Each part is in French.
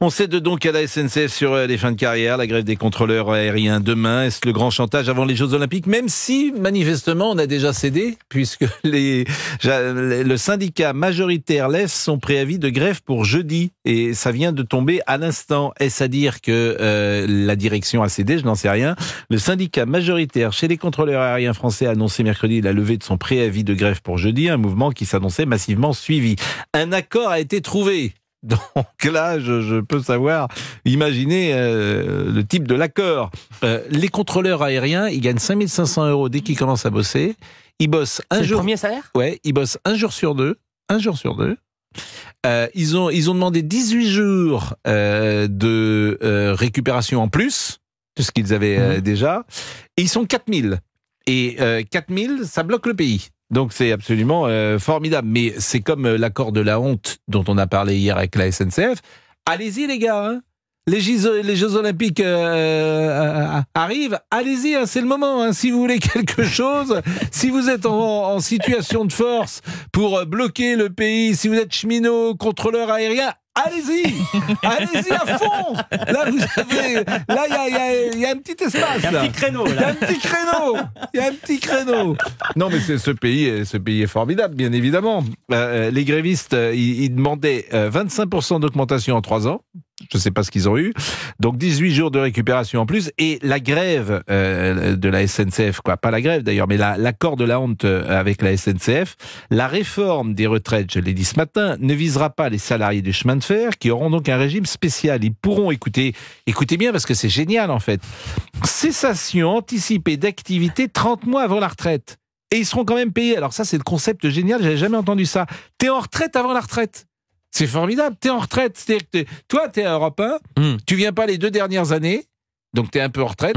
On cède donc à la SNCF sur les fins de carrière, la grève des contrôleurs aériens demain. Est-ce le grand chantage avant les Jeux Olympiques? Même si, manifestement, on a déjà cédé, puisque le syndicat majoritaire laisse son préavis de grève pour jeudi. Et ça vient de tomber à l'instant. Est-ce à dire que la direction a cédé? Je n'en sais rien. Le syndicat majoritaire chez les contrôleurs aériens français a annoncé mercredi la levée de son préavis de grève pour jeudi, un mouvement qui s'annonçait massivement suivi. Un accord a été trouvé. Donc là, je peux savoir, imaginez le type de l'accord. Les contrôleurs aériens, ils gagnent 5 500 € dès qu'ils commencent à bosser. Ils bossent un jour. C'est le premier salaire ? Ouais, ils bossent un jour sur deux. Ils ont demandé 18 jours de récupération en plus de ce qu'ils avaient déjà. Et ils sont 4000. Et 4000, ça bloque le pays. Donc c'est absolument formidable. Mais c'est comme l'accord de la honte dont on a parlé hier avec la SNCF. Allez-y les gars, hein. Les Jeux Olympiques arrivent, allez-y, hein, c'est le moment. Hein, si vous voulez quelque chose, si vous êtes en situation de force pour bloquer le pays, si vous êtes cheminot, contrôleur aérien, allez-y à fond. Là, vous avez, là, il y a un petit espace. Il y a un petit créneau. Il y a un petit créneau. Non, mais ce pays est formidable, bien évidemment. Les grévistes, ils demandaient 25% d'augmentation en 3 ans. Je ne sais pas ce qu'ils ont eu. Donc 18 jours de récupération en plus. Et la grève de la SNCF, pas la grève d'ailleurs, mais l'accord de la honte avec la SNCF, la réforme des retraites, je l'ai dit ce matin, ne visera pas les salariés du chemin de fer qui auront donc un régime spécial. Ils pourront, écoutez bien parce que c'est génial en fait, cessation anticipée d'activité 30 mois avant la retraite. Et ils seront quand même payés. Alors ça, c'est le concept génial, j'avais jamais entendu ça. T'es en retraite avant la retraite. C'est formidable, t'es en retraite. C'est-à-dire que toi, t'es à Europe 1, tu viens pas les 2 dernières années, donc t'es un peu en retraite,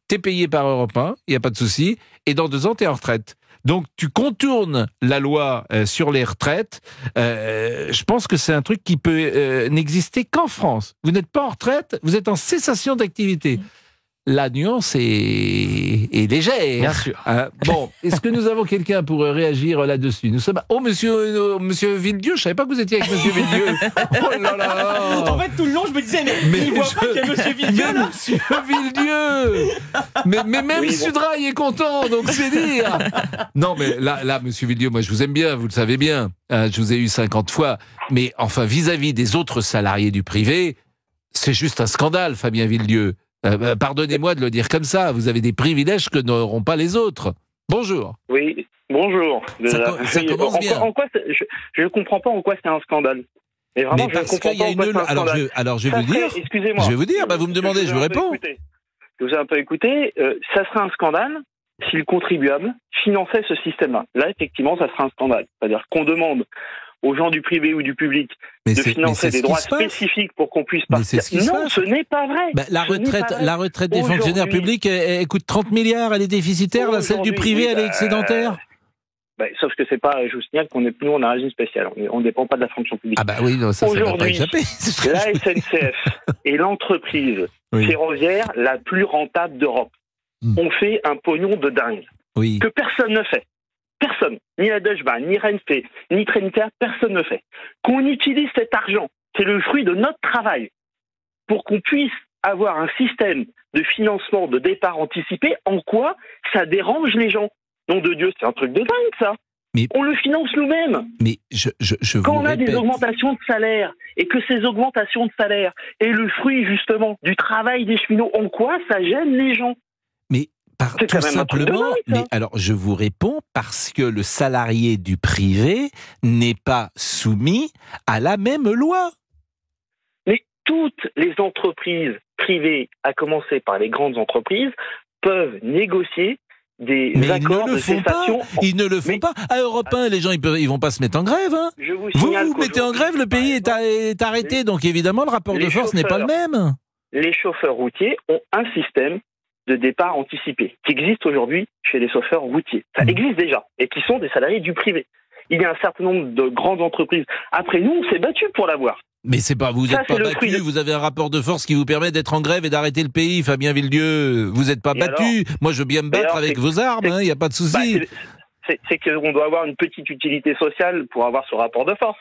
t'es payé par Europe 1, il n'y a pas de souci, et dans 2 ans, t'es en retraite. Donc tu contournes la loi sur les retraites. Je pense que c'est un truc qui peut n'exister qu'en France. Vous n'êtes pas en retraite, vous êtes en cessation d'activité. La nuance est légère. Bien sûr. Bon, est-ce que nous avons quelqu'un pour réagir là-dessus? Nous sommes... Oh, monsieur Villedieu, je savais pas que vous étiez avec monsieur Villedieu. Oh là là. En fait, tout le long, je me disais, mais il voit pas qu'il y a monsieur Villedieu, là. Monsieur Villedieu. Mais même Sudrail est content, donc c'est dire. Non, mais là, monsieur Villedieu, moi, je vous aime bien, vous le savez bien. Je vous ai eu 50 fois. Mais enfin, vis-à-vis des autres salariés du privé, c'est juste un scandale, Fabien Villedieu. Pardonnez-moi de le dire comme ça, vous avez des privilèges que n'auront pas les autres. Bonjour. Oui, bonjour. Ça commence bien. Je ne comprends pas en quoi c'est un scandale. Mais vraiment, mais parce qu'il y a une... Alors, je vais vous dire. Excusez-moi. Je vais vous dire, vous me demandez, je vous réponds. Je vous ai un peu écouté. Ça serait un scandale si le contribuable finançait ce système-là. Là, effectivement, ça serait un scandale. C'est-à-dire qu'on demande aux gens du privé ou du public de financer des droits spécifiques pour qu'on puisse partir. Non, ce n'est pas vrai. La retraite des fonctionnaires publics, elle coûte 30 milliards, elle est déficitaire, celle du privé, elle est excédentaire. Sauf que c'est pas, je vous signale nous, on a un régime spécial. On ne dépend pas de la fonction publique. Ah bah oui, non, ça va pas échapper. La SNCF est l'entreprise ferroviaire la plus rentable d'Europe. On fait un pognon de dingue. Que personne ne fait. Personne, ni la Deutsche Bahn, ni Renfe, ni Trenitaire, personne ne fait. Qu'on utilise cet argent, c'est le fruit de notre travail, pour qu'on puisse avoir un système de financement de départ anticipé. En quoi ça dérange les gens? Nom de Dieu, c'est un truc de dingue ça. Mais on le finance nous-mêmes. Mais quand on a des augmentations de salaire et que ces augmentations de salaire est le fruit justement du travail des cheminots, en quoi ça gêne les gens? Tout simplement, mais alors je vous réponds parce que le salarié du privé n'est pas soumis à la même loi. Mais toutes les entreprises privées, à commencer par les grandes entreprises, peuvent négocier des accords de cessation. Ils ne le font pas. À Europe 1, les gens ils vont pas se mettre en grève. Hein. Vous mettez en grève, le pays est arrêté, donc évidemment le rapport de force n'est pas le même. Les chauffeurs routiers ont un système de départ anticipé, qui existe aujourd'hui chez les chauffeurs routiers. Ça existe déjà, et qui sont des salariés du privé. Il y a un certain nombre de grandes entreprises. Après, nous, on s'est battus pour l'avoir. Mais c'est pas, vous n'êtes pas battu, vous avez un rapport de force qui vous permet d'être en grève et d'arrêter le pays, Fabien Villedieu. Vous n'êtes pas battu. Moi, je veux bien me battre avec vos armes, il n'y a pas de souci. C'est qu'on doit avoir une petite utilité sociale pour avoir ce rapport de force.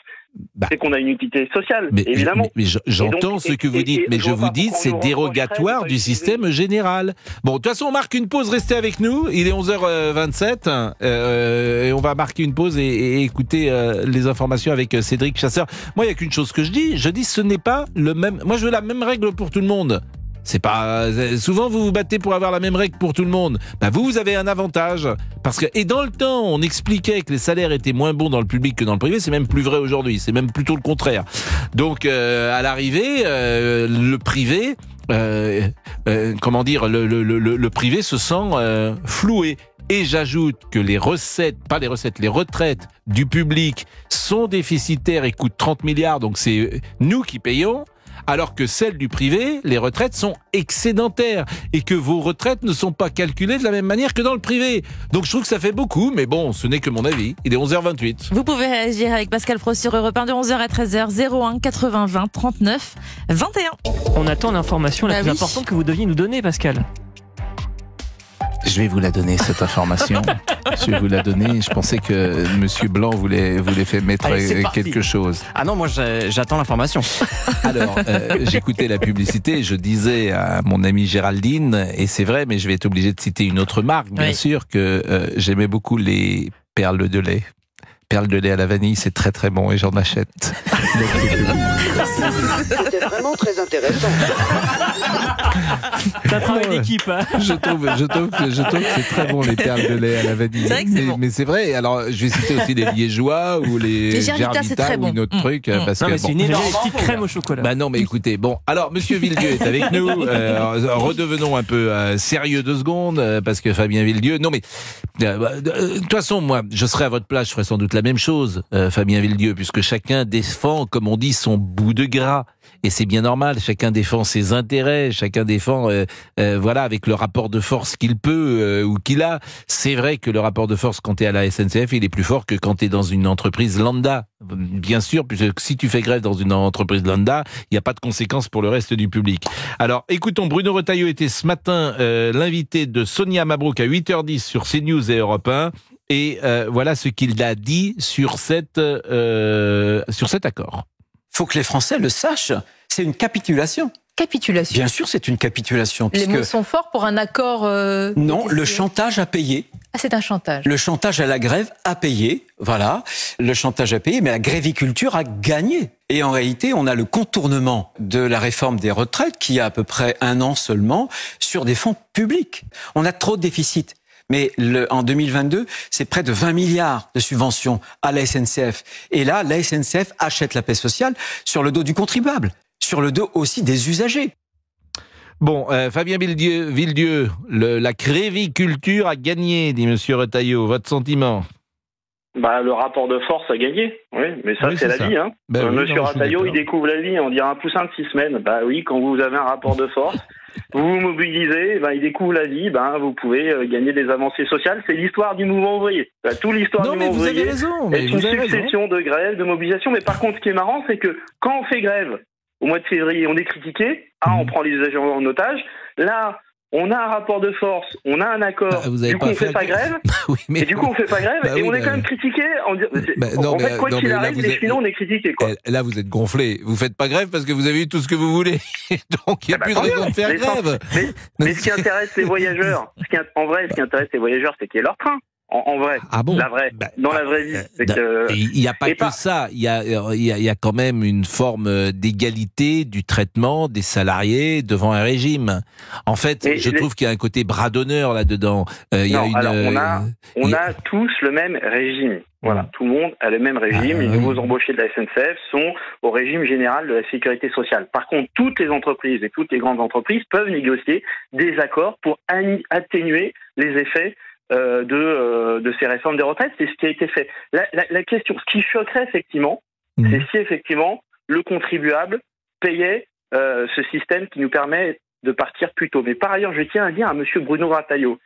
c'est qu'on a une utilité sociale, évidemment. Mais j'entends ce que vous dites, mais je vous dis, c'est dérogatoire du système général. Bon, de toute façon, on marque une pause, restez avec nous. Il est 11h27, et on va marquer une pause et écouter les informations avec Cédric Chasseur. Moi, il n'y a qu'une chose que je dis, ce n'est pas le même... Moi, je veux la même règle pour tout le monde. C'est pas souvent vous vous battez pour avoir la même règle pour tout le monde. Vous avez un avantage parce que et dans le temps on expliquait que les salaires étaient moins bons dans le public que dans le privé. C'est même plus vrai aujourd'hui. C'est même plutôt le contraire. Donc à l'arrivée le privé le privé se sent floué. Et j'ajoute que les retraites du public sont déficitaires et coûtent 30 milliards. Donc c'est nous qui payons. Alors que celles du privé, les retraites sont excédentaires et que vos retraites ne sont pas calculées de la même manière que dans le privé. Donc je trouve que ça fait beaucoup, mais bon, ce n'est que mon avis. Il est 11h28. Vous pouvez réagir avec Pascal Pro sur Europe 1 de 11h à 13h, 01 80 20 39 21. On attend l'information la plus importante que vous deviez nous donner, Pascal. Je vais vous la donner, cette information. Je vais vous la donner. Je pensais que Monsieur Blanc voulait faire mettre quelque chose. Ah non, moi j'attends l'information. Alors, j'écoutais la publicité et je disais à mon amie Géraldine, et c'est vrai, mais je vais être obligé de citer une autre marque, bien sûr, que j'aimais beaucoup les perles de lait. Perles de lait à la vanille, c'est très très bon et j'en achète. C'était vraiment très intéressant. Ça travaille l'équipe. Hein. Je trouve que c'est très bon les perles de lait à la vanille. C'est vrai que c'est bon. Mais c'est vrai. Alors je vais citer aussi les liégeois ou les Gervita, c'est très ou bon. une autre truc parce que c'est une énorme petite crème au chocolat. Non mais écoutez, bon. Alors Monsieur Villedieu est avec nous. Redevenons un peu sérieux 2 secondes parce que Fabien Villedieu. Non mais de toute façon moi je serais à votre place, je ferais sans doute la même chose, Fabien Villedieu, puisque chacun défend, comme on dit, son bout de gras. Et c'est bien normal, chacun défend ses intérêts, chacun défend, avec le rapport de force qu'il peut ou qu'il a. C'est vrai que le rapport de force quand tu es à la SNCF, il est plus fort que quand tu es dans une entreprise lambda. Bien sûr, puisque si tu fais grève dans une entreprise lambda, il n'y a pas de conséquences pour le reste du public. Alors, écoutons, Bruno Retailleau était ce matin l'invité de Sonia Mabrouk à 8h10 sur CNews et Europe 1. Et voilà ce qu'il a dit sur cet accord. Il faut que les Français le sachent, c'est une capitulation. Capitulation. Bien sûr, c'est une capitulation. Les mots sont forts pour un accord... Non, le chantage a payé. Ah, c'est un chantage. Le chantage à la grève a payé, voilà. Le chantage a payé, mais la gréviculture a gagné. Et en réalité, on a le contournement de la réforme des retraites qui a à peu près 1 an seulement sur des fonds publics. On a trop de déficits. Mais en 2022, c'est près de 20 milliards de subventions à la SNCF. Et là, la SNCF achète la paix sociale sur le dos du contribuable, sur le dos aussi des usagers. Bon, Fabien Villedieu, la gréviculture a gagné, dit Monsieur Retailleau. Votre sentiment ? Le rapport de force a gagné, oui, mais ça c'est la vie. Hein. Monsieur Retailleau, il découvre la vie, on dirait un poussin de 6 semaines. Oui, quand vous avez un rapport de force, vous vous mobilisez, il découvre la vie, vous pouvez gagner des avancées sociales. C'est l'histoire du mouvement ouvrier. Toute l'histoire du mouvement ouvrier est une succession de grèves, de mobilisations. Mais par contre, ce qui est marrant, c'est que quand on fait grève au mois de février, on est critiqué, on prend les usagers en otage. Là, on a un rapport de force, on a un accord, du coup on fait pas grève, et du coup on fait pas grève, et on est quand même critiqué. Quoi qu'il arrive, les cheminots, on est critiqué. Là, vous êtes gonflé. Vous faites pas grève parce que vous avez eu tout ce que vous voulez. Donc, il n'y a plus de raison de faire grève. Mais ce qui intéresse les voyageurs, ce qui intéresse les voyageurs, c'est qu'il y ait leur train. En vrai, la vraie, dans la vraie vie. Il n'y a pas que ça. Il y a quand même une forme d'égalité du traitement des salariés devant un régime. En fait, je trouve qu'il y a un côté bras d'honneur là-dedans. On a tous le même régime. Voilà, tout le monde a le même régime. Les nouveaux embauchés de la SNCF sont au régime général de la sécurité sociale. Par contre, toutes les entreprises et toutes les grandes entreprises peuvent négocier des accords pour atténuer les effets de ces réformes des retraites. C'est ce qui a été fait. La question, ce qui choquerait effectivement, c'est si effectivement le contribuable payait ce système qui nous permet de partir plus tôt. Mais par ailleurs, je tiens à dire à monsieur Bruno Retailleau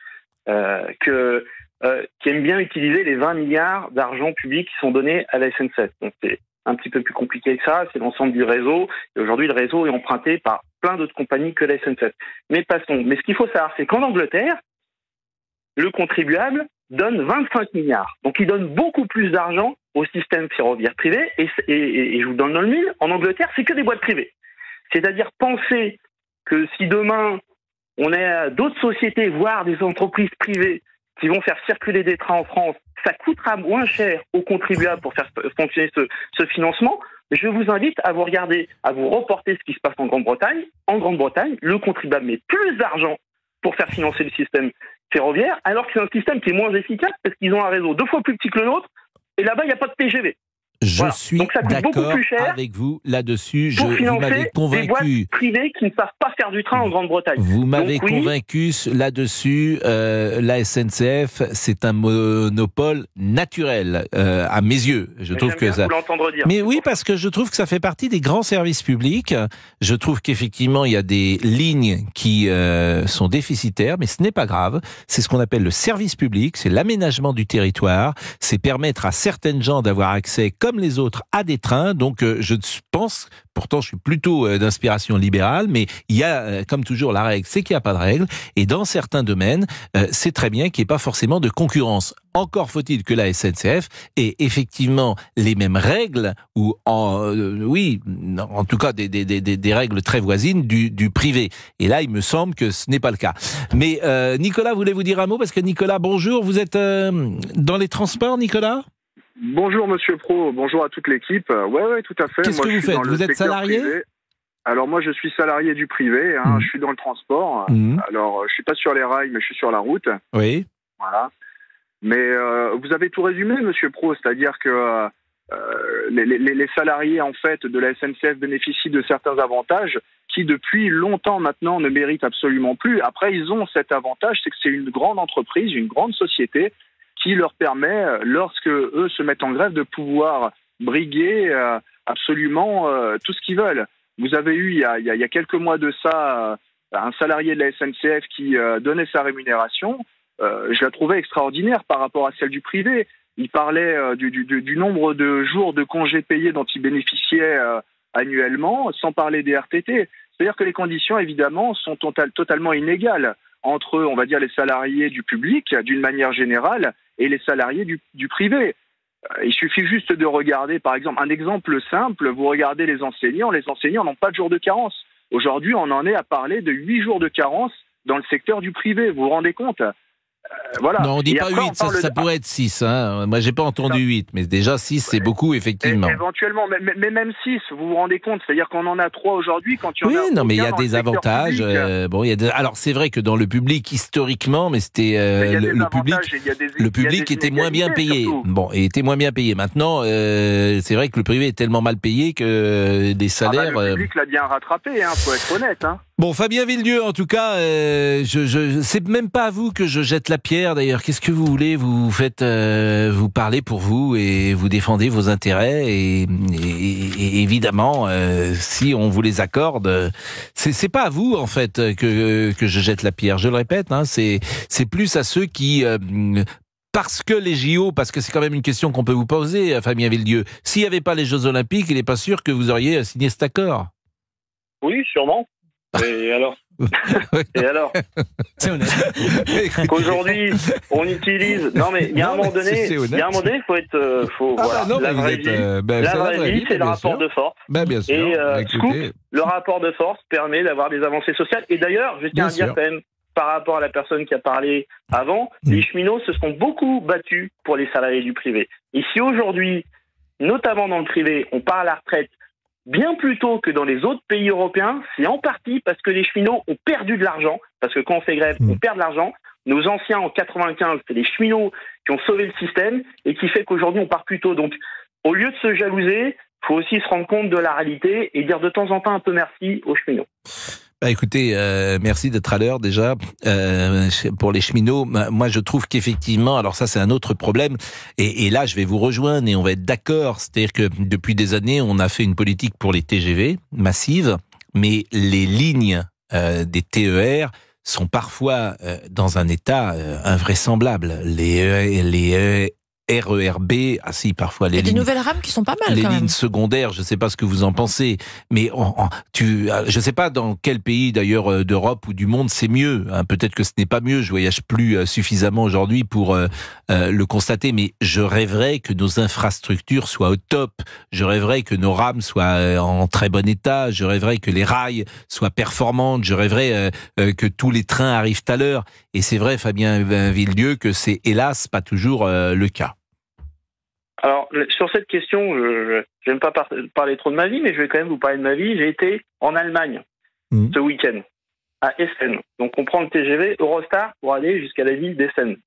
qui aime bien utiliser les 20 milliards d'argent public qui sont donnés à la SNCF. Donc c'est un petit peu plus compliqué que ça, c'est l'ensemble du réseau. Et aujourd'hui, le réseau est emprunté par plein d'autres compagnies que la SNCF. Mais passons. Mais ce qu'il faut savoir, c'est qu'en Angleterre, le contribuable donne 25 milliards. Donc il donne beaucoup plus d'argent au système ferroviaire privé. Et je vous donne dans le mille, en Angleterre, c'est que des boîtes privées. C'est-à-dire penser que si demain on a d'autres sociétés, voire des entreprises privées qui vont faire circuler des trains en France, ça coûtera moins cher aux contribuables pour faire fonctionner ce financement. Je vous invite à vous regarder, à vous reporter ce qui se passe en Grande-Bretagne. En Grande-Bretagne, le contribuable met plus d'argent pour faire financer le système ferroviaire, alors que c'est un système qui est moins efficace parce qu'ils ont un réseau 2 fois plus petit que le nôtre, et là-bas, il n'y a pas de TGV. Je suis d'accord avec vous là-dessus. Vous m'avez convaincu. Des boîtes privées qui ne savent pas faire du train en Grande-Bretagne. Vous m'avez convaincu là-dessus. La SNCF, c'est un monopole naturel à mes yeux. Je trouve que ça. Dire, mais oui, parce que je trouve que ça fait partie des grands services publics. Je trouve qu'effectivement, il y a des lignes qui sont déficitaires, mais ce n'est pas grave. C'est ce qu'on appelle le service public. C'est l'aménagement du territoire. C'est permettre à certaines gens d'avoir accès comme les autres à des trains. Donc je pense, pourtant je suis plutôt d'inspiration libérale, mais il y a comme toujours la règle, c'est qu'il n'y a pas de règle, et dans certains domaines c'est très bien qu'il n'y ait pas forcément de concurrence. Encore faut-il que la SNCF ait effectivement les mêmes règles, ou en tout cas des règles très voisines du privé. Et là il me semble que ce n'est pas le cas. Mais Nicolas, voulez-vous dire un mot? Parce que Nicolas, bonjour, vous êtes dans les transports, Nicolas? Bonjour Monsieur Pro, bonjour à toute l'équipe. Ouais, tout à fait. Qu'est-ce que vous faites? Vous êtes salarié? Alors moi je suis salarié du privé, je suis dans le transport. Alors je suis pas sur les rails, mais je suis sur la route. Oui. Voilà. Mais vous avez tout résumé, Monsieur Pro, c'est-à-dire que les salariés en fait de la SNCF bénéficient de certains avantages qui depuis longtemps maintenant ne méritent absolument plus. Après ils ont cet avantage, c'est que c'est une grande entreprise, une grande société qui leur permet, lorsque eux se mettent en grève, de pouvoir briguer absolument tout ce qu'ils veulent. Vous avez eu, il y a quelques mois de ça, un salarié de la SNCF qui donnait sa rémunération. Je la trouvais extraordinaire par rapport à celle du privé. Il parlait du nombre de jours de congés payés dont il bénéficiait annuellement, sans parler des RTT. C'est-à-dire que les conditions, évidemment, sont totalement inégales entre, on va dire, les salariés du public, d'une manière générale, et les salariés du privé. Il suffit juste de regarder, par exemple, un exemple simple, vous regardez les enseignants n'ont pas de jour de carence. Aujourd'hui, on en est à parler de 8 jours de carence dans le secteur du privé, vous vous rendez compte? Voilà. Non, on dit pas 8, ça pourrait être 6. Hein. Moi, j'ai pas entendu 8, mais déjà 6, c'est beaucoup, effectivement. Éventuellement, mais même 6, vous vous rendez compte? C'est-à-dire qu'on en a 3 aujourd'hui quand il y en a... Oui, non, mais il y a des avantages. Alors, c'est vrai que dans le public, historiquement, mais c'était le public était moins bien payé. Surtout. Bon, et était moins bien payé. Maintenant, c'est vrai que le privé est tellement mal payé que des salaires... le public l'a bien rattrapé, faut être honnête. Bon, Fabien Villedieu, en tout cas, c'est même pas à vous que je jette la pierre. D'ailleurs, qu'est-ce que vous voulez? Vous faites, vous parlez pour vous et vous défendez vos intérêts. Et évidemment, si on vous les accorde, c'est pas à vous en fait que je jette la pierre. Je le répète, c'est plus à ceux qui parce que les JO, parce que c'est quand même une question qu'on peut vous poser, Fabien Villedieu. S'il n'y avait pas les Jeux Olympiques, il n'est pas sûr que vous auriez signé cet accord. Oui, sûrement. Et alors? C'est honnête. Qu'aujourd'hui, on utilise. Non, mais il y a un moment donné, il faut être. La vraie vie, c'est le rapport de force. Bien sûr. Et Scoop, le rapport de force permet d'avoir des avancées sociales. Et d'ailleurs, je tiens à dire quand même, par rapport à la personne qui a parlé avant, les cheminots se sont beaucoup battus pour les salariés du privé. Et si aujourd'hui, notamment dans le privé, on part à la retraite bien plus tôt que dans les autres pays européens, c'est en partie parce que les cheminots ont perdu de l'argent, parce que quand on fait grève, on perd de l'argent. Nos anciens en 95, c'est les cheminots qui ont sauvé le système et qui fait qu'aujourd'hui on part plus tôt. Donc, au lieu de se jalouser, il faut aussi se rendre compte de la réalité et dire de temps en temps un peu merci aux cheminots. Écoutez, merci d'être à l'heure déjà. Pour les cheminots, moi je trouve qu'effectivement, alors ça c'est un autre problème, et là je vais vous rejoindre et on va être d'accord, c'est-à-dire que depuis des années on a fait une politique pour les TGV massive, mais les lignes des TER sont parfois dans un état invraisemblable. Les RERB, si parfois les lignes... Il y a des nouvelles rames qui sont pas mal, les quand lignes même. secondaires, je ne sais pas ce que vous en pensez, mais je ne sais pas dans quel pays d'ailleurs d'Europe ou du monde c'est mieux. Peut-être que ce n'est pas mieux, je voyage plus suffisamment aujourd'hui pour le constater, mais je rêverais que nos infrastructures soient au top, je rêverais que nos rames soient en très bon état, je rêverais que les rails soient performantes, je rêverais que tous les trains arrivent à l'heure. Et c'est vrai, Fabien Villedieu, que c'est hélas pas toujours le cas. Alors, sur cette question, je n'aime pas parler trop de ma vie, mais je vais quand même vous parler de ma vie. J'ai été en Allemagne ce week-end, à Essen. Donc, on prend le TGV Eurostar pour aller jusqu'à la ville d'Essen.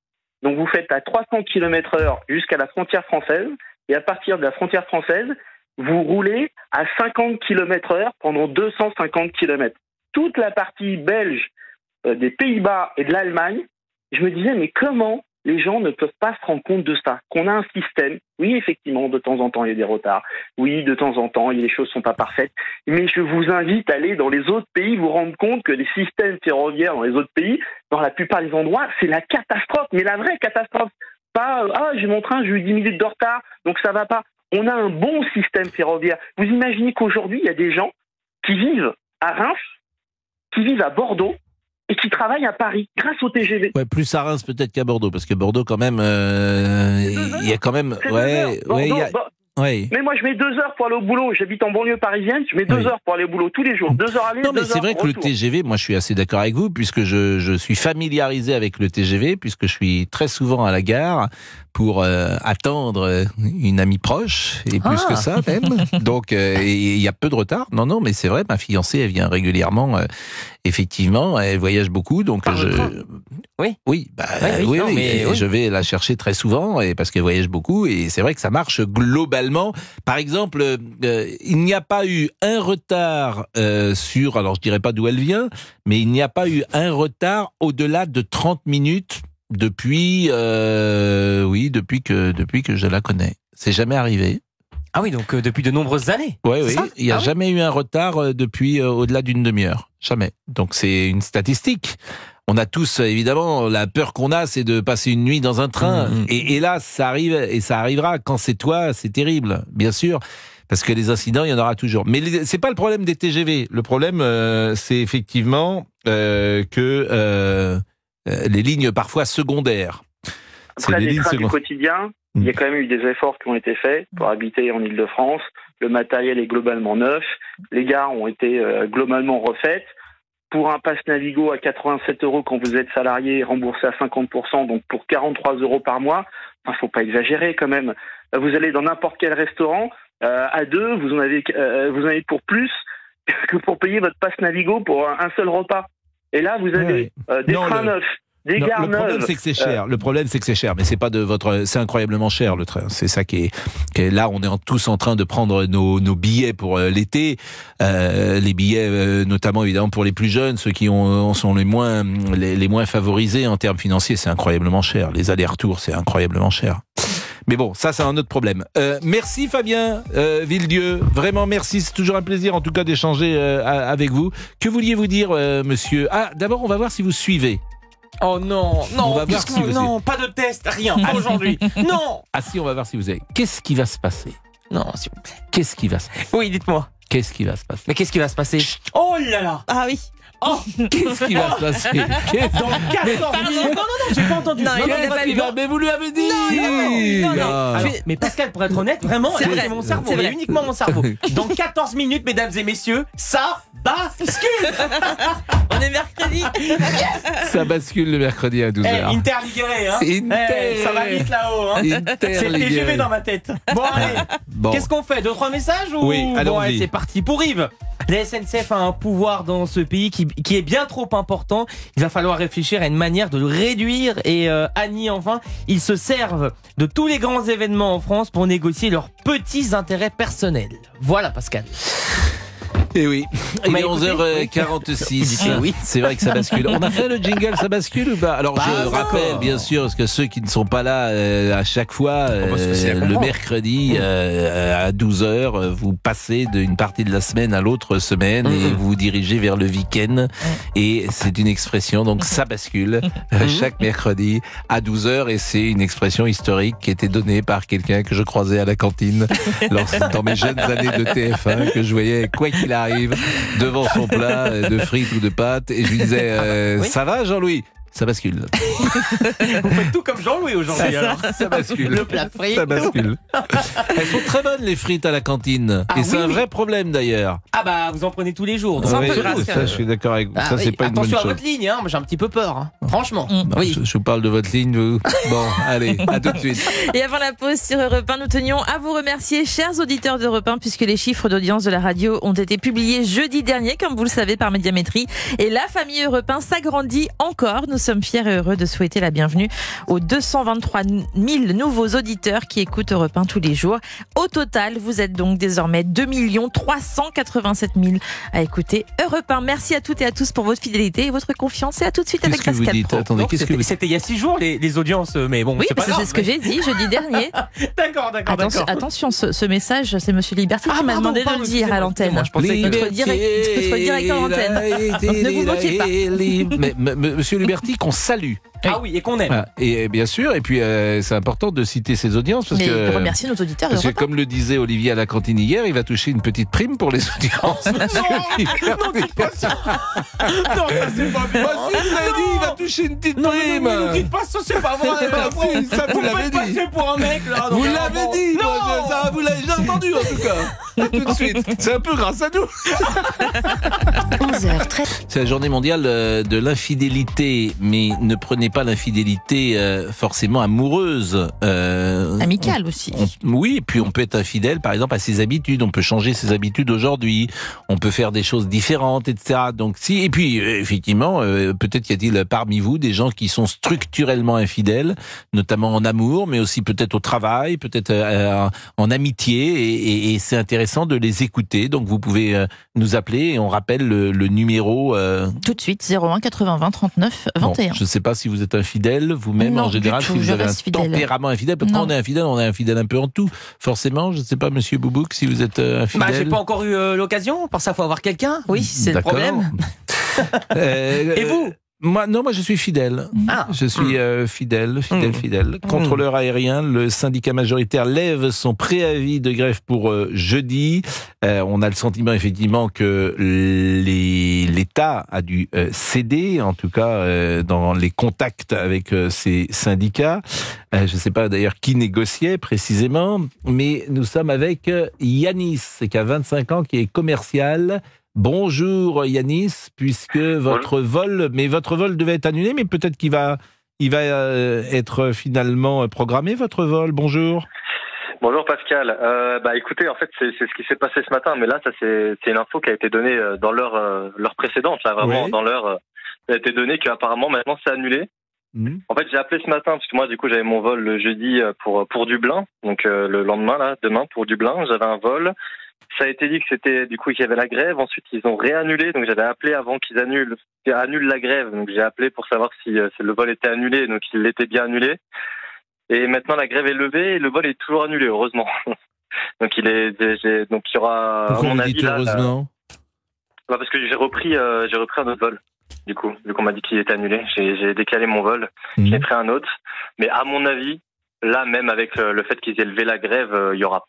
Donc, vous faites à 300 km/h jusqu'à la frontière française, et à partir de la frontière française, vous roulez à 50 km/h pendant 250 km. Toute la partie belge des Pays-Bas et de l'Allemagne, je me disais, mais comment les gens ne peuvent pas se rendre compte de ça, qu'on a un système, oui, effectivement, de temps en temps, il y a des retards, oui, de temps en temps, les choses ne sont pas parfaites, mais je vous invite à aller dans les autres pays, vous rendre compte que les systèmes ferroviaires dans les autres pays, dans la plupart des endroits, c'est la catastrophe, mais la vraie catastrophe. Pas, j'ai mon train, j'ai eu 10 minutes de retard, donc ça va pas. On a un bon système ferroviaire. Vous imaginez qu'aujourd'hui, il y a des gens qui vivent à Reims, qui vivent à Bordeaux, et qui travaillent à Paris, grâce au TGV. Ouais, plus à Reims peut-être qu'à Bordeaux, parce que Bordeaux, quand même, il y a quand même... Mais moi, je mets 2 heures pour aller au boulot. J'habite en banlieue parisienne, je mets 2 heures pour aller au boulot tous les jours. 2 heures aller, 2 heures retour. Non, mais c'est vrai que le TGV, moi, je suis assez d'accord avec vous, puisque je suis familiarisé avec le TGV, puisque je suis très souvent à la gare pour attendre une amie proche, et plus que ça même. Donc, il y a peu de retard. Non, mais c'est vrai, ma fiancée, elle vient régulièrement. Effectivement, elle voyage beaucoup, donc oui, je vais la chercher très souvent, et parce qu'elle voyage beaucoup, et c'est vrai que ça marche globalement. Par exemple, il n'y a pas eu un retard alors je dirais pas d'où elle vient, mais il n'y a pas eu un retard au-delà de 30 minutes depuis que je la connais. C'est jamais arrivé. Ah oui, donc depuis de nombreuses années. Oui, il n'y a jamais eu un retard depuis au-delà d'une demi-heure. Jamais. Donc c'est une statistique. On a tous, évidemment, la peur qu'on a, c'est de passer une nuit dans un train. Et là, ça arrive, et ça arrivera. Quand c'est toi, c'est terrible, bien sûr. Parce que les incidents, il y en aura toujours. Mais c'est pas le problème des TGV. Le problème, c'est effectivement que les lignes parfois secondaires. Après, les trains du quotidien, il y a quand même eu des efforts qui ont été faits pour habiter en Ile-de-France. Le matériel est globalement neuf. Les gares ont été globalement refaites. Pour un pass Navigo à 87 € quand vous êtes salarié, remboursé à 50%, donc pour 43 € par mois, faut pas exagérer quand même. Vous allez dans n'importe quel restaurant, à deux, vous en avez pour plus que pour payer votre pass Navigo pour un seul repas. Et là, vous avez des trains neufs. Le problème, c'est que c'est cher. Le problème, c'est que c'est cher, mais c'est pas de votre. C'est incroyablement cher le train. C'est ça qui est là. On est tous en train de prendre nos billets pour l'été. Les billets, notamment évidemment pour les plus jeunes, ceux qui sont les moins favorisés en termes financiers. C'est incroyablement cher. Les allers-retours, c'est incroyablement cher. Mais bon, ça, c'est un autre problème. Merci Fabien Villedieu. Vraiment merci. C'est toujours un plaisir, en tout cas, d'échanger avec vous. Que vouliez-vous dire, monsieur ? D'abord, on va voir si vous suivez. Oh non, pas de test, rien, pas aujourd'hui. Non. Ah si, on va voir si vous avez. Qu'est-ce qui va se passer ? Non, s'il vous plaît. Qu'est-ce qui va se passer ? Oui, dites-moi. Qu'est-ce qui va se passer ? Mais qu'est-ce qui va se passer ? Oh là là. Ah oui. Oh, qu'est-ce qui va se passer ? Dans 14 minutes. Non, j'ai pas entendu. Mais vous lui avez dit. Non. Alors, mais Pascal, pour être honnête, vraiment, c'est mon cerveau, c'est uniquement mon cerveau. Dans 14 minutes, mesdames et messieurs, ça bascule. On est mercredi. Ça bascule le mercredi à 12h. Interligueré, hein. Ça va vite là-haut, hein. C'est le TGV dans ma tête. Bon, allez. Qu'est-ce qu'on fait ? 2-3 messages ou... Oui, allons-y. Bon, c'est parti pour Yves. La SNCF a un pouvoir dans ce pays qui est bien trop important. Il va falloir réfléchir à une manière de le réduire. Et Annie, enfin, ils se servent de tous les grands événements en France pour négocier leurs petits intérêts personnels. Voilà, Pascal. Et oui, il m'a est écouté 11h46. Oui. C'est vrai que ça bascule. On a fait le jingle, ça bascule ou pas? Alors je rappelle bien sûr, parce que ceux qui ne sont pas là à chaque fois, le mercredi à 12h, vous passez d'une partie de la semaine à l'autre semaine et vous vous dirigez vers le week-end. Et c'est une expression, donc ça bascule chaque mercredi à 12h, et c'est une expression historique qui était donnée par quelqu'un que je croisais à la cantine dans mes jeunes années de TF1, que je voyais, quoi qu'il arrive, devant son plat de frites ou de pâtes, et je lui disais ça va Jean-Louis? Ça bascule. Vous faites tout comme Jean-Louis aujourd'hui. Ça bascule. Le plat frit. Ça bascule. Elles sont très bonnes les frites à la cantine. Et c'est un vrai problème d'ailleurs. Ah bah vous en prenez tous les jours. Donc Oui, ça, je suis d'accord avec vous. Ça, c'est pas une bonne chose. Attention à votre ligne, hein. Moi, j'ai un petit peu peur. Hein. Franchement. Oui. Je vous parle de votre ligne. Vous. Bon, allez, à tout de suite. Et avant la pause sur Europe 1, nous tenions à vous remercier, chers auditeurs d'Europe 1, puisque les chiffres d'audience de la radio ont été publiés jeudi dernier, comme vous le savez, par Médiamétrie. Et la famille Europe 1 s'agrandit encore. Nous sommes fiers et heureux de souhaiter la bienvenue aux 223 000 nouveaux auditeurs qui écoutent Europe 1 tous les jours. Au total, vous êtes donc désormais 2 387 000 à écouter Europe 1. Merci à toutes et à tous pour votre fidélité et votre confiance. Et à tout de suite avec Pascal Pro. Attendez, C'était il y a 6 jours les audiences, mais bon, oui, c'est pas grave. C'est ce que j'ai dit jeudi dernier. D'accord. Attention, ce message, c'est Monsieur Liberty qui m'a demandé de le dire à l'antenne. Notre directeur d'antenne. Ne vous moquez pas. Mais Monsieur Liberty, qu'on salue. Ah oui, et qu'on aime. Et bien sûr, et puis c'est important de citer ses audiences. Parce que remercier nos auditeurs. Parce que comme le disait Olivier à la cantine hier, il va toucher une petite prime pour les audiences. Non, dites pas ça. Non, ça c'est pas bien. Si vous l'avez dit, il va toucher une petite prime. Ne dites pas ça, c'est pas vrai. Ça, vous l'avez dit. Passer pour un mec là. Vous l'avez dit. Ça, vous l'avez déjà entendu en tout cas. Tout de suite. C'est un peu grâce à nous. 11h13. C'est la journée mondiale de l'infidélité, mais ne prenez pas l'infidélité forcément amoureuse. Amicale aussi. Oui, et puis on peut être infidèle par exemple à ses habitudes, on peut changer ses habitudes aujourd'hui, on peut faire des choses différentes, etc. Donc si, et puis effectivement, peut-être y a-t-il parmi vous des gens qui sont structurellement infidèles, notamment en amour, mais aussi peut-être au travail, peut-être en amitié, et c'est intéressant de les écouter. Donc vous pouvez nous appeler, et on rappelle le numéro... Tout de suite, 01 80 20 39 21. Bon, je ne sais pas si vous êtes infidèle vous-même en général, si vous avez un tempérament infidèle. Parce que quand on est infidèle un peu en tout. Forcément, je ne sais pas, Monsieur Boubouk, si vous êtes infidèle. J'ai pas encore eu l'occasion. Pour ça, faut avoir quelqu'un. Oui, c'est le problème. Et vous? Moi, je suis fidèle. Je suis fidèle. Contrôleur aérien, le syndicat majoritaire lève son préavis de grève pour jeudi. On a le sentiment effectivement que l'État a dû céder, en tout cas dans les contacts avec ces syndicats. Je ne sais pas d'ailleurs qui négociait précisément, mais nous sommes avec Yanis, qui a 25 ans, qui est commercial. Bonjour Yanis, puisque votre vol devait être annulé, mais peut-être qu'il va être finalement programmé, votre vol. Bonjour. Bonjour Pascal. Écoutez, en fait, c'est ce qui s'est passé ce matin, mais là, ça c'est une info qui a été donnée dans l'heure précédente, là, vraiment oui. dans l'heure, ça a été donné qu'apparemment maintenant c'est annulé. En fait, j'ai appelé ce matin parce que moi, du coup, j'avais mon vol le jeudi pour Dublin, donc le lendemain, là, demain pour Dublin, j'avais un vol. Ça a été dit que c'était du coup qu'il y avait la grève. Ensuite, ils ont réannulé. Donc, j'avais appelé avant qu'ils annulent la grève. Donc, j'ai appelé pour savoir si le vol était annulé. Donc, il était bien annulé. Et maintenant, la grève est levée et le vol est toujours annulé, heureusement. Donc, il y aura. Pourquoi à mon vous avis, dites heureusement? Parce que j'ai repris un autre vol. Du coup, vu qu'on m'a dit qu'il était annulé, j'ai décalé mon vol. J'ai pris un autre. Mais à mon avis. Là, même avec le fait qu'ils aient levé la grève, il y aura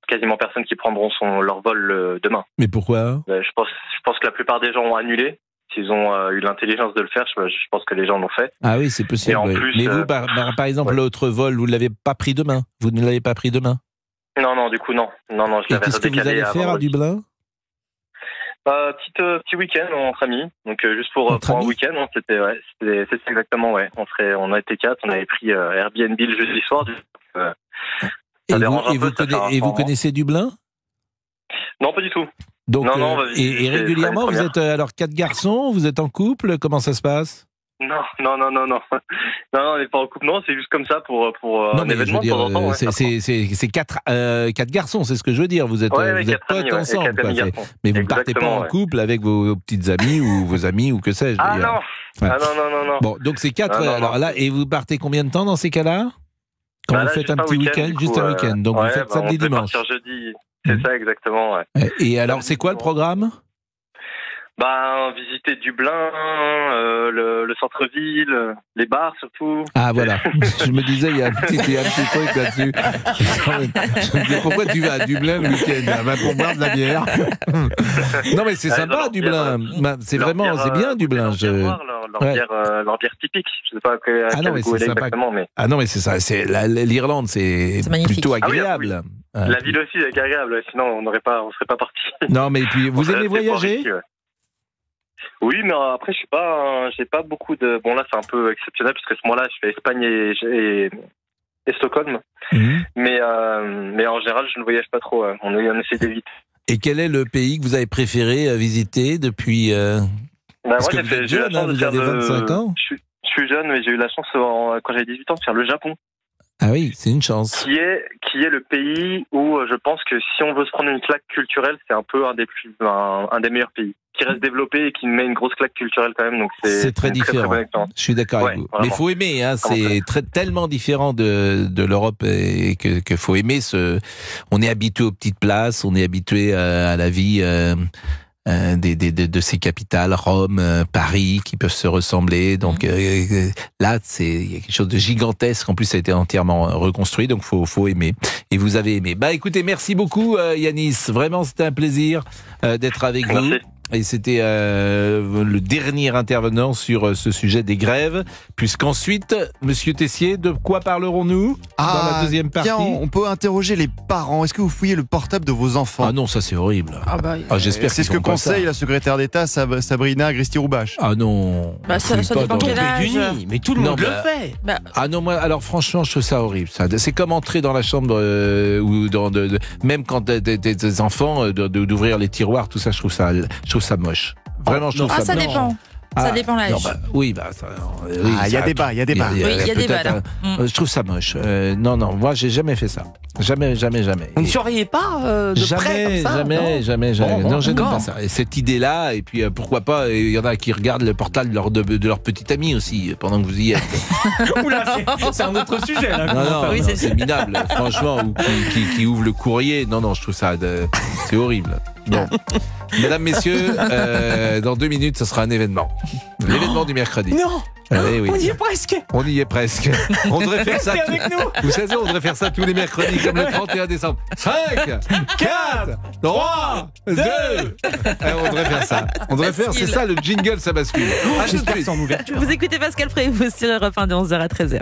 quasiment personne qui prendront leur vol demain. Mais pourquoi? Je pense que la plupart des gens ont annulé. S'ils ont eu l'intelligence de le faire, je pense que les gens l'ont fait. Ah oui, c'est possible. Et en plus, mais vous, par exemple, l'autre vol, vous ne l'avez pas pris demain? Vous ne l'avez pas pris demain? Non, du coup, non. Je l'avais redécalé. Qu'est-ce que vous allez faire à Dublin? Petit week-end entre amis, donc juste pour un week-end, c'était exactement on a été 4, on avait pris Airbnb le jeudi soir. Vous connaissez Dublin? Non, pas du tout. Donc, et régulièrement vous êtes alors 4 garçons, vous êtes en couple, comment ça se passe? Non. Non, on n'est pas en couple. Non, c'est juste comme ça pour un événement de temps en temps. C'est quatre garçons, c'est ce que je veux dire. Vous êtes potes ensemble. Mais vous ne partez pas en couple avec vos petites amies ou vos amis ou que sais-je. Ah non. Ouais. Ah non. Bon, donc c'est 4. Alors là, et vous partez combien de temps dans ces cas-là? Quand vous faites un petit week-end, juste un week-end. Donc vous faites samedi, dimanche. Jeudi. C'est ça, exactement. Ouais. Et alors, c'est quoi le programme? Visiter Dublin, le centre-ville, les bars surtout. Ah voilà, je me disais il y a un petit truc là-dessus. Je me disais pourquoi tu vas à Dublin le week-end? Pour boire de la bière. Non mais c'est sympa Dublin. C'est vraiment, c'est bien Dublin. Leur bière typique. Je sais pas à quel goût elle est exactement, mais. Ah non mais c'est ça. L'Irlande, c'est plutôt agréable. La ville aussi est agréable. Sinon on serait pas parti. Non mais puis vous aimez voyager? Oui, mais après, j'ai pas beaucoup de. Bon, là, c'est un peu exceptionnel parce qu'à ce moment-là, je fais Espagne et Stockholm. Mais en général, je ne voyage pas trop. On essaie d'éviter. Et quel est le pays que vous avez préféré visiter depuis moi, j'ai eu la chance vous avez 25 ans. Je suis jeune, mais j'ai eu la chance, quand j'avais 18 ans, de faire le Japon. Ah oui, c'est une chance. Qui est le pays où je pense que si on veut se prendre une claque culturelle, c'est un peu un des meilleurs pays. Qui reste développé et qui met une grosse claque culturelle quand même. Donc c'est très différent. Très je suis d'accord avec vous. Vraiment. Mais il faut aimer, c'est tellement différent de l'Europe et que faut aimer on est habitué aux petites places, on est habitué à la vie de ces capitales, Rome, Paris, qui peuvent se ressembler. Donc là, il y a quelque chose de gigantesque. En plus, ça a été entièrement reconstruit, donc faut aimer. Et vous avez aimé. Écoutez, merci beaucoup, Yanis. Vraiment, c'était un plaisir d'être avec vous. Et c'était le dernier intervenant sur ce sujet des grèves, puisqu'ensuite, Monsieur Tessier, de quoi parlerons-nous dans la deuxième partie? On peut interroger les parents. Est-ce que vous fouillez le portable de vos enfants? Ah non, ça c'est horrible. J'espère. C'est ce que conseille la secrétaire d'État Sabrina Agresti-Roubache. Ah non. Ça dépend quel âge. Mais tout le monde le fait. Ah non, moi, alors franchement, je trouve ça horrible. C'est comme entrer dans la chambre ou même quand des enfants d'ouvrir les tiroirs, tout ça, je trouve ça moche. Vraiment, je trouve ça moche. Ça dépend. Ça dépend l'âge. Il y a débat. Oui, il y a débat là. Je trouve ça moche. Non, moi j'ai jamais fait ça. Jamais. Vous ne surveillez pas de près comme ça? Jamais. Non, je n'aime pas ça. Et cette idée-là, et puis pourquoi pas, il y en a qui regardent le portable de leur petit ami aussi, pendant que vous y êtes. Oula, c'est un autre sujet là. Non, c'est minable, franchement, ou qui ouvre le courrier. Non, je trouve ça, c'est horrible. Bon. Mesdames, messieurs, dans 2 minutes, ce sera un événement. L'événement du mercredi. Non. Oui. On y est presque. On y est presque. On devrait faire ça. Vous savez, on devrait faire ça tous les mercredis, comme le 31 décembre. 5, 4, 3, 2. On devrait faire ça. C'est ça le jingle, ça bascule. Vous écoutez Pascal Prévost sur Europe 1 de 11h à 13h.